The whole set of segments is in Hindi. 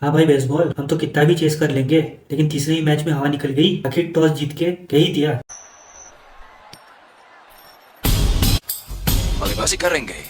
हाँ भाई बेसबॉल हम तो कितना भी चेस कर लेंगे, लेकिन तीसरे ही मैच में हवा निकल गई। आखिर टॉस जीत के कह ही दिया। बल्लेबाजी करेंगे।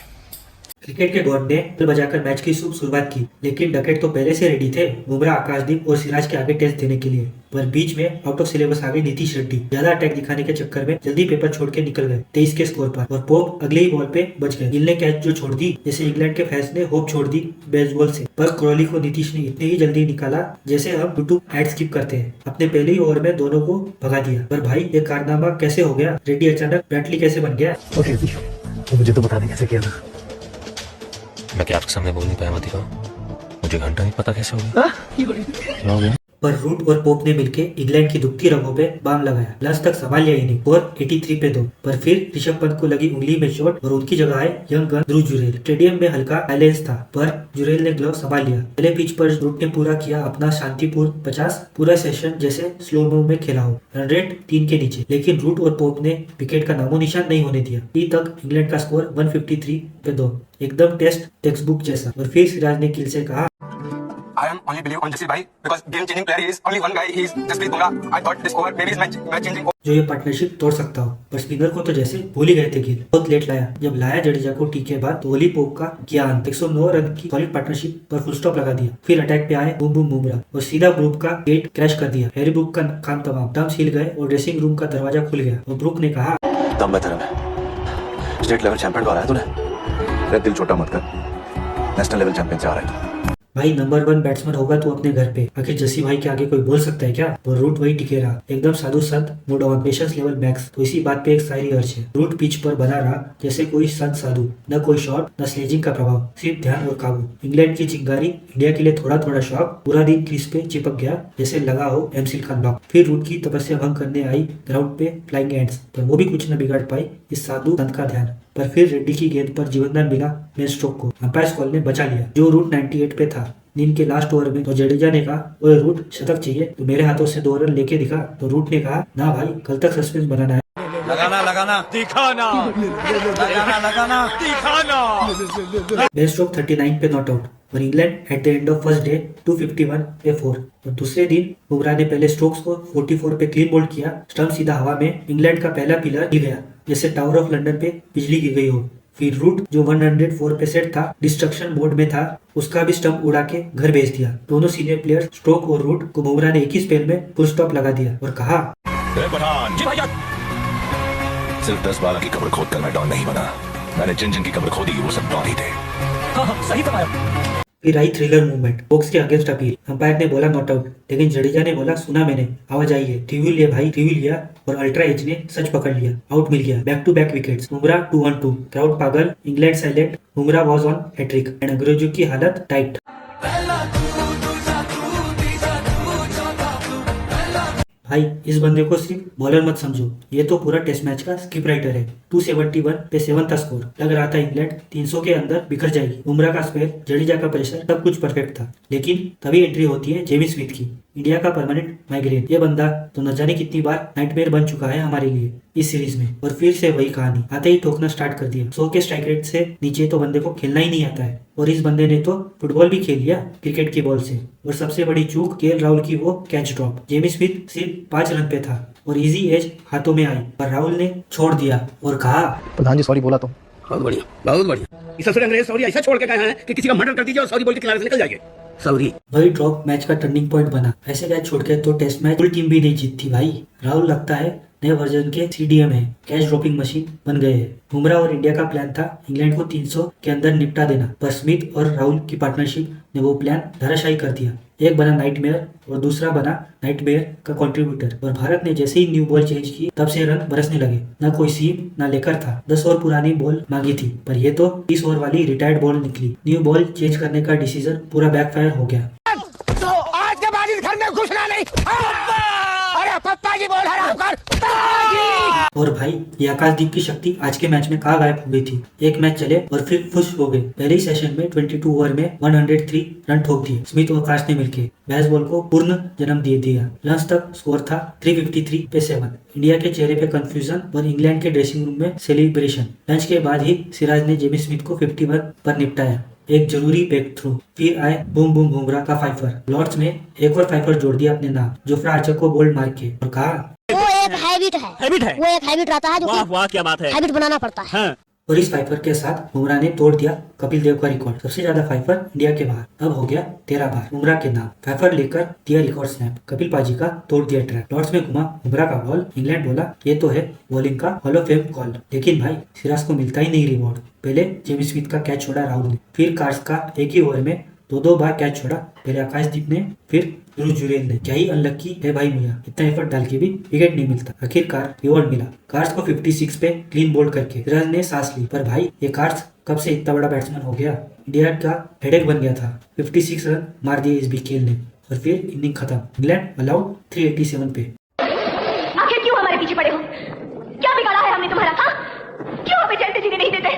क्रिकेट के गॉड ने बल बजाकर मैच की शुभ शुरुआत की, लेकिन डकेट तो पहले से रेडी थे बुमराह, आकाशदीप और सिराज के आगे टेस्ट देने के लिए। पर बीच में आउट ऑफ सिलेबस आ गई नीतीश रेड्डी। ज्यादा अटैक दिखाने के चक्कर में जल्दी पेपर छोड़ के निकल गए 23 के स्कोर पर, और पोप अगले ही बॉल पे बच गए। गिल ने कैच जो छोड़ दी, जैसे इंग्लैंड के फैंस ने होप छोड़ दी बेसबॉल से। पर क्रॉली को नीतीश ने इतने ही जल्दी निकाला जैसे हम यूट्यूब एड स्किप करते हैं। अपने पहले ही ओवर में दोनों को भगा दिया। पर भाई ये कारनामा कैसे हो गया? रेड्डी अचानक ब्रैटली कैसे बन गया? तो मुझे तो बता दे कैसे किया था। मैं क्या आपके सामने बोल नहीं पाया मती को? मुझे घंटा नहीं पता कैसे हो गया। क्या हो गया? पर रूट और पोप ने मिलके इंग्लैंड की दुखती रगों पे बाम लगाया। लास्ट तक संभाल लिया इनिंग और 83 पे 2। पर फिर ऋषभ पंत को लगी उंगली में चोट और उनकी जगह आए यंग गन ध्रुव जुरेल। स्टेडियम में हल्का साइलेंस था, पर जुरेल ने ग्लव संभाल लिया। पहले पिच पर रूट ने पूरा किया अपना शांतिपूर्ण 50। पूरा सेशन जैसे स्लो मूव में खेला हो। रन रेट 3 के नीचे, लेकिन रूट और पोप ने विकेट का नामो निशान नहीं होने दिया। टी तक इंग्लैंड का स्कोर 153 पे 2, एकदम टेक्स्ट बुक जैसा। और फिर सिराज ने गिल से कहा, I am only believe on Jaspreet Bhai because game-changing player he is. Only one guy, he is Jaspreet Bumrah. I thought this over maybe is match-changing. जो ये पार्टनरशिप तोड़ सकता हो। पर स्पिनर को तो जैसे भूल ही गए थे गिल। बहुत लेट लाया। जब लाया जडेजा को टी के बाद तो ओली पोप का किया अंत। 109 रन की सॉलिड पार्टनरशिप पर फुल स्टॉप लगा दिया। फिर अटैक पे आए बूम बूम बुमराह और सीधा ब्रूक का गेट क्रैश कर दिया। हैरी ब्रूक का काम तमाम। डम्स हिल गए और ड्रेसिंग रूम का दरवाजा खुल गया और ब्रूक ने कहा, दम है तेरे में। स्टेट लेवल चैंपियन को आ रहा है तूने। अरे दिल छोटा मत कर, नेशनल लेवल चैंपियन से आ रहा है तू। भाई नंबर 1 बैट्समैन होगा तो अपने घर पे। आखिर जस्सी भाई के आगे कोई बोल सकता है क्या? और रूट वही टिके रहा, एकदम साधु संत, no down, patience level max. तो इसी बात पे एक शायरी अर्ज है। रूट पिच पर बना रहा जैसे कोई संत साधु, न कोई शॉट न स्लेजिंग का प्रभाव, सिर्फ ध्यान और काबू। इंग्लैंड की चिंगारी, इंडिया के लिए थोड़ा थोड़ा शौक। पूरा दिन क्रीज पे चिपक गया जैसे लगा हो एमसील का लॉक। फिर रूट की तपस्या भंग करने आई ग्राउंड पे फ्लाइंग एंड्स, पर वो भी कुछ न बिगाड़ पाई इस साधु संत का ध्यान। पर फिर रेड्डी की गेंद पर जीवनदान मिला मेन स्ट्रोक को। अंपायर कॉल ने बचा लिया। जो रूट 98 पे था नींद के लास्ट ओवर में, तो जडेजा ने कहा, ओए रूट शतक चाहिए तो मेरे हाथों से 2 रन लेके दिखा। तो रूट ने कहा, ना भाई कल तक सस्पेंस बनाना है। लगाना दिखाना, लगाना दिखाना। बेस्ट स्ट्रोक 39 पे नॉट आउट और England at the end of first day 251 पे 4। और दूसरे दिन बुमराह ने पहले स्ट्रोक्स को 44 पे क्लीन बोल्ड किया। स्टंप सीधा हवा में, इंग्लैंड का पहला पिलर हिल गया जैसे टावर ऑफ लंदन पे बिजली गिर गई हो। फिर रूट जो 104 पे सेट था, डिस्ट्रक्शन मोड में था, उसका भी स्टंप उड़ा के घर भेज दिया। दोनों सीनियर प्लेयर स्ट्रोक और रूट को बुमराह ने एक ही स्पेल में फुल स्टॉप लगा दिया और कहा, सिर्फ 10 12 की कब्र खोद कर मैं डॉन नहीं बना। मैंने जिन जिन की कब्र खोदी वो सब डॉन ही थे। सही फरमाया। फिर आई थ्रिलर मूवमेंट, बॉक्स के अगेंस्ट अपील। अंपायर ने बोला नॉट आउट, लेकिन जडेजा ने बोला सुना मैंने, आवाज आई है। रिव्यू लिया भाई, रिव्यू लिया और अल्ट्रा एज ने सच पकड़ लिया। आउट मिल गया। Back to back wickets. Bumrah 2-1-2। Crowd पागल, England silent. Bumrah was on hat trick and अग्रजू की हालत टाइट। भाई इस बंदे को सिर्फ बॉलर मत समझो, ये तो पूरा टेस्ट मैच का स्क्रिप्ट राइटर है। 271 पे 7 था स्कोर। लग रहा था इंग्लैंड 300 के अंदर बिखर जाएगी। बुमराह का स्पेल, जडेजा का प्रेशर, सब कुछ परफेक्ट था। लेकिन तभी एंट्री होती है जेमी स्मिथ की, इंडिया का परमानेंट माइग्रेन। ये बंदा तो न जाने कितनी बार नाइटमेयर बन चुका है हमारे लिए इस सीरीज में। और फिर से वही कहानी, आते ही ठोकना स्टार्ट कर दिया। 100 के स्ट्राइक रेट से नीचे तो बंदे को खेलना ही नहीं आता है। और इस बंदे ने तो फुटबॉल भी खेल लिया क्रिकेट की बॉल से। और सबसे बड़ी चूक केएल राहुल की वो कैच ड्रॉप। जेमी स्मिथ सिर्फ 5 रन पे था और इजी एज हाथों में आई, पर राहुल ने छोड़ दिया और कहा, प्रधान जी सॉरी बोला तो। बहुत बढ़िया, बहुत बढ़िया। इस सबसे अंग्रेज सॉरी ऐसा छोड़ के गए हैं कि किसी का मर्डर कर दीजिए और सॉरी बोल के किनारे से निकल जाएंगे। सॉरी। वही ड्रॉप मैच का टर्निंग पॉइंट बना। ऐसे कैच छोड़ के तो टेस्ट मैच फुल टीम भी नहीं जीतती भाई। राहुल लगता है नए वर्जन के सीडीएम है, कैच ड्रॉपिंग मशीन बन गए हैं। बुमराह और इंडिया का प्लान था इंग्लैंड को 300 के अंदर निपटा देना, पर स्मिथ और राहुल की पार्टनरशिप ने वो प्लान धराशायी कर दिया। एक बना नाइटमेयर और दूसरा बना नाइटमेयर का कंट्रीब्यूटर। और भारत ने जैसे ही न्यू बॉल चेंज की, तब से रन बरसने लगे। न कोई सीम न लेकर था। 10 ओवर पुरानी बॉल मांगी थी, पर ये तो 30 ओवर वाली रिटायर्ड बॉल निकली। न्यू बॉल चेंज करने का डिसीजन पूरा बैकफायर हो गया। तो आज के बाद इस घर में घुसना नहीं। अरे पप्पा की बॉल हराम कर। और भाई ये आकाशदीप की शक्ति आज के मैच में कहाँ गायब हो गई थी? एक मैच चले और फिर खुश हो गए। पहले ही सेशन में 22 ओवर में 103 रन ठोक दिए स्मिथ और आकाश ने मिलके। बेसबॉल को पूर्ण जन्म दे दिया। लंच तक स्कोर था 353 पे 7। इंडिया के चेहरे पे कंफ्यूजन और इंग्लैंड के ड्रेसिंग रूम में सेलिब्रेशन। लंच के बाद ही सिराज ने जेमी स्मिथ को 51 पर निपटाया। एक जरूरी ब्रेक थ्रू। फिर आए बूम बूम बुमराह का फाइफर। लॉर्ड्स ने एक और फाइफर जोड़ दिया अपने नाम, जोफ्रा आर्चर को बोल्ड मार के, और कहा वो एक हैबिट है वो एक हैबिट रहता है जो वाह क्या बात है, हैबिट बनाना पड़ता है। और इस फाइफर के साथ बुमराह ने तोड़ दिया कपिल देव का रिकॉर्ड, सबसे ज्यादा फाइफर इंडिया के बाहर। अब हो गया 13 बार बुमराह के नाम। फाइफर लेकर दिया रिकॉर्ड स्नैप, कपिल पाजी का तोड़ दिया ट्रैक। लॉर्ड्स में घुमा बुमराह का बॉल, इंग्लैंड बोला ये तो है बॉलिंग का हॉल ऑफ फेम कॉल, लेकिन भाई सिराज को मिलता ही नहीं रिवॉर्ड। पहले जेम्स स्मिथ का कैच छोड़ा राहुल ने, फिर कार्स का एक ही ओवर में दो बार कैच छोड़ा, पहले आकाशदीप ने फिर ध्रुव जुरेल ने। क्या ही अनलक्की है भाई मियां, इतना एफर्ट डाल के भी विकेट नहीं मिलता। आखिरकार रिवॉर्ड मिला, कार्स को 56 पे क्लीन बोल्ड करके सिराज ने सांस ली। पर भाई ये कार्स कब से इतना बड़ा बैट्समैन हो गया, इंडिया का हेडेक बन गया था। 56 रन मार दिए इस बीकेएल ने, और फिर इनिंग खत्म। इंग्लैंड अलाउड 387 पे। आखिर क्यों हमारे पीछे पड़े हो, क्या बिगाड़ा है हमने तुम्हारा, हाँ? क्यों हमें चलते जीने नहीं देते?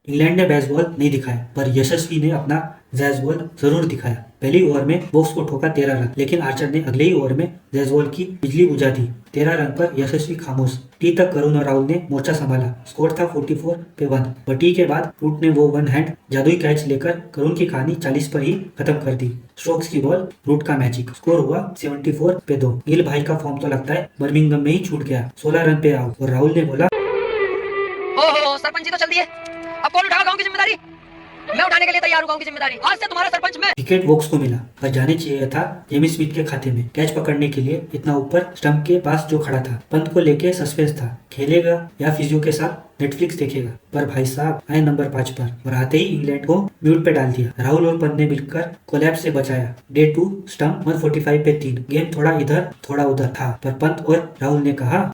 इंग्लैंड ने बेसबॉल नहीं दिखाया, पर यशस्वी ने अपना जैज़बॉल जरूर दिखाया। पहली ओवर में बॉक्स को ठोका 13 रन, लेकिन आर्चर ने अगले ही ओवर में जैज़बॉल की बिजली बुझा दी। 13 रन पर यशस्वी खामोश। टी तक करुण और राहुल ने मोर्चा संभाला, स्कोर था 44 पे 1। पर टी के बाद रूट ने वो वन हैंड जादुई कैच लेकर करुण की कहानी 40 पर ही खत्म कर दी। स्ट्रोक्स की बॉल, रूट का मैजिक, स्कोर हुआ 74 पे 2। गिल भाई का फॉर्म तो लगता है बर्मिंघम में ही छूट गया, 16 रन पे आउट। और राहुल ने बोला ओहो सरपंच जी तो चल दिए, अब कौन उठाएगा गांव की जिम्मेदारी? मैं उठाने के लिए तैयार हूँ गांव की जिम्मेदारी, आज से तुम्हारा सरपंच मैं। विकेट वॉक्स को मिला, पर जाने चाहिए था जेमी स्मिथ के खाते में। कैच पकड़ने के लिए इतना ऊपर स्टंप के पास जो खड़ा था, पंत को लेके सस्पेंस था, खेलेगा या फिजियो के साथ नेटफ्लिक्स देखेगा। पर भाई साहब आए नंबर 5 पर, और आते ही इंग्लैंड को म्यूट पे डाल दिया। राहुल और पंत ने मिलकर कोलैप्स से बचाया। डे 2 स्टंप 145 पे 3। गेम थोड़ा इधर थोड़ा उधर था, पर पंत और राहुल ने कहा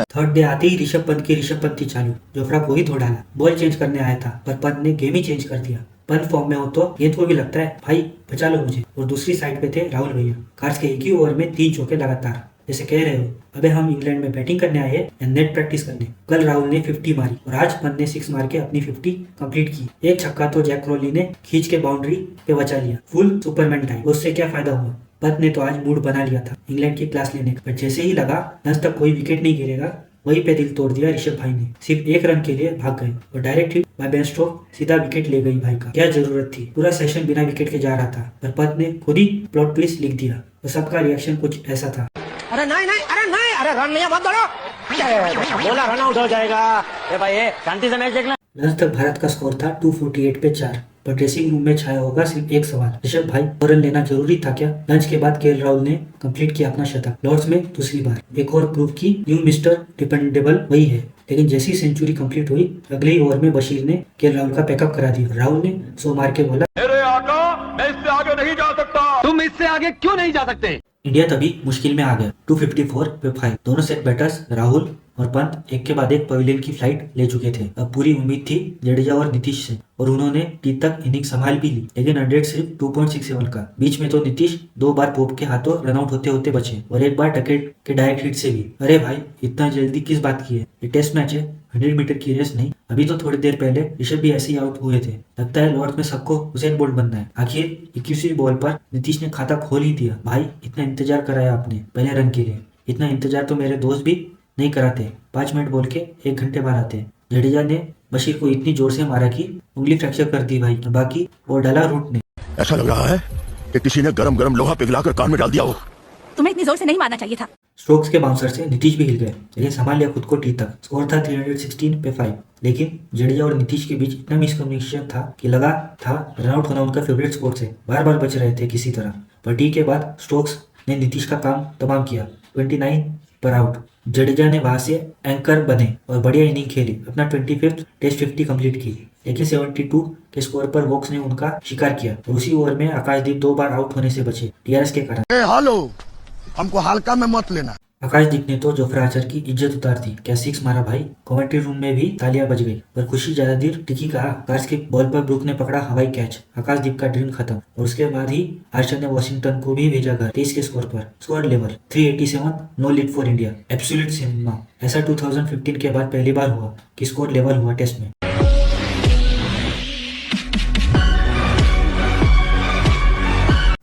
थर्ड डे आते ही ऋषभ पंत की ऋषभ पंती चालू, जोफ्रा को ही धो डाला। बॉल चेंज करने आया था, पर पंत ने गेम ही चेंज कर दिया। पंत फॉर्म में हो तो गेंद को भी लगता है भाई बचा लो मुझे। और दूसरी साइड पे थे राहुल भैया, कार्स के एक ही ओवर में 3 चौके लगातार। जैसे कह रहे हो अबे हम इंग्लैंड में बैटिंग करने आए हैं या नेट प्रैक्टिस करने। कल राहुल ने 50 मारी और आज पंत ने 6 मार के अपनी 50 कंप्लीट की। एक छक्का तो जैक क्रोली ने खींच के बाउंड्री पे बचा लिया, फुल सुपरमैन टाइप। उससे क्या फायदा हुआ, पंत ने तो आज मूड बना लिया था इंग्लैंड की क्लास लेने का। जैसे ही लगा आज तक कोई विकेट नहीं गिरेगा, वहीं पे दिल तोड़ दिया ऋषभ भाई ने। सिर्फ 1 रन के लिए भाग गए और direct hit by Ben Stoke, सीधा विकेट ले गई भाई का। क्या जरूरत थी, पूरा सेशन बिना विकेट के जा रहा था, पर पंत ने खुद ही प्लॉट ट्विस्ट लिख दिया। और सबका रिएक्शन कुछ ऐसा था, अरे नहीं अरे रन लिया मत दौड़ो, बोला रन आउट हो जाएगा। ए भाई शांति से मैच देखना। लंच तक भारत का स्कोर था 248 पे 4, पर ड्रेसिंग रूम में छाया होगा सिर्फ एक सवाल, ऋषभ भाई रन लेना जरूरी था क्या? लंच के बाद केएल राहुल ने कंप्लीट किया अपना शतक, लॉर्ड्स में दूसरी बार। एक और प्रूफ की न्यू मिस्टर डिपेंडेबल वही है। लेकिन जैसी सेंचुरी कंप्लीट हुई, अगले ही ओवर में बशीर ने केएल राहुल का पैकअप करा दिया। राहुल ने 100 मार के बोला, मेरे आका मैं इससे आगे नहीं जा सकता। तुम इससे आगे क्यों नहीं जा सकते? इंडिया तभी मुश्किल में आ गया। 254 पे 5। दोनों सेट बैटर्स राहुल और पंत एक के बाद एक पवेलियन की फ्लाइट ले चुके थे। अब पूरी उम्मीद थी जडेजा और नीतीश से, और उन्होंने टी तक इनिंग संभाल भी ली, लेकिन 100 सिर्फ 2.67 का। बीच में तो नीतीश 2 बार पोप के हाथों रनआउट होते होते बचे, और एक बार टकेट के डायरेक्ट हिट से भी। अरे भाई इतना जल्दी किस बात की है, ये टेस्ट मैच है, 100 मीटर की रेस नहीं। अभी तो थोड़ी देर पहले ऋषभ भी ऐसे ही आउट हुए थे। लगता है लॉर्ड्स में सबको हुसैन बोल्ट बनना है। आखिर 21वीं बॉल पर नीतीश ने खाता खोल ही दिया। भाई इतना इंतजार कराया आपने पहले रन के लिए, इतना इंतजार तो मेरे दोस्त भी नहीं कराते। 5 मिनट बोल के 1 घंटे बाद आते। जडेजा ने बशीर को इतनी जोर से मारा कि उंगली फ्रैक्चर कर दी भाई, बाकी वो डाला रूट ने। ऐसा लग रहा है कि किसी ने गरम गरम लोहा पिघलाकर कान में डाल दिया हो। तुम्हें इतनी जोर से नहीं मारना चाहिए था। स्ट्रोक्स के बाउंसर से नीतीश भी हिल गए, लेकिन संभाल लिया खुद को टी तक। स्कोर था 316 पे 5। लेकिन जडेजा और नीतीश के बीच इतना मिसकम्युनिकेशन था कि लगा था रनआउट होना उनका फेवरेट स्पोर्ट्स है। बार बार बच रहे थे किसी तरह। पर टी के बाद स्ट्रोक्स ने नीतीश का काम तमाम किया, 29 पर आउट। जडेजा ने वहां से एंकर बने और बढ़िया इनिंग खेली, अपना 25th टेस्ट 50 कंप्लीट की। लेकिन 72 के स्कोर पर वॉक्स ने उनका शिकार किया, और उसी ओवर में आकाशदीप 2 बार आउट होने से बचे टीआरएस के कारण। हेलो, हमको हल्का में मत लेना। आकाशदीप ने तो जोफ्रा आर्चर की इज्जत उतार दी। क्या 6 मारा भाई। कमेंट्री रूम में भी तालियां बज गई, पर खुशी ज्यादा देर टिकी कहा। कार्स के बॉल पर ब्रुक ने पकड़ा हवाई कैच, आकाशदीप का ड्रीम खत्म। और उसके बाद ही आर्चर ने वॉशिंगटन को भी भेजा घर 23 के स्कोर पर। Score level 387, no lead for India. Absolute cinema. ऐसा 2015 के बाद पहली बार हुआ कि स्कोर लेवल हुआ टेस्ट में।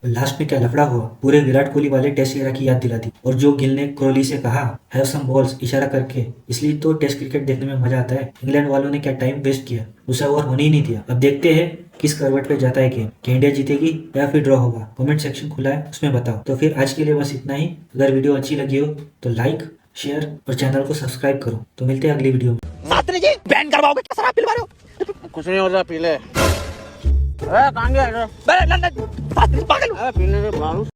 और लास्ट में क्या लफड़ा हुआ, पूरे विराट कोहली वाले टेस्ट एरा की याद दिला दी। और जो गिल ने कोहली से कहा हैव सम बॉल्स इशारा करके, इसलिए तो टेस्ट क्रिकेट देखने में मजा आता है। इंग्लैंड वालों ने क्या टाइम वेस्ट किया, दूसरा ओवर होने ही नहीं दिया। अब देखते हैं किस करवट पे जाता है गेम, कि इंडिया जीतेगी या फिर ड्रॉ होगा। कमेंट सेक्शन खुला है, उसमें बताओ। तो फिर आज के लिए बस इतना ही। अगर वीडियो अच्छी लगी हो तो लाइक, शेयर और चैनल को सब्सक्राइब करो। तो मिलते हैं अगली वीडियो में। बैन करवाओगे क्या? शराब पिलवा रहे हो? कुछ नहीं होता, पी ले। अरे कहाँ गया? पागल। पीने के बाद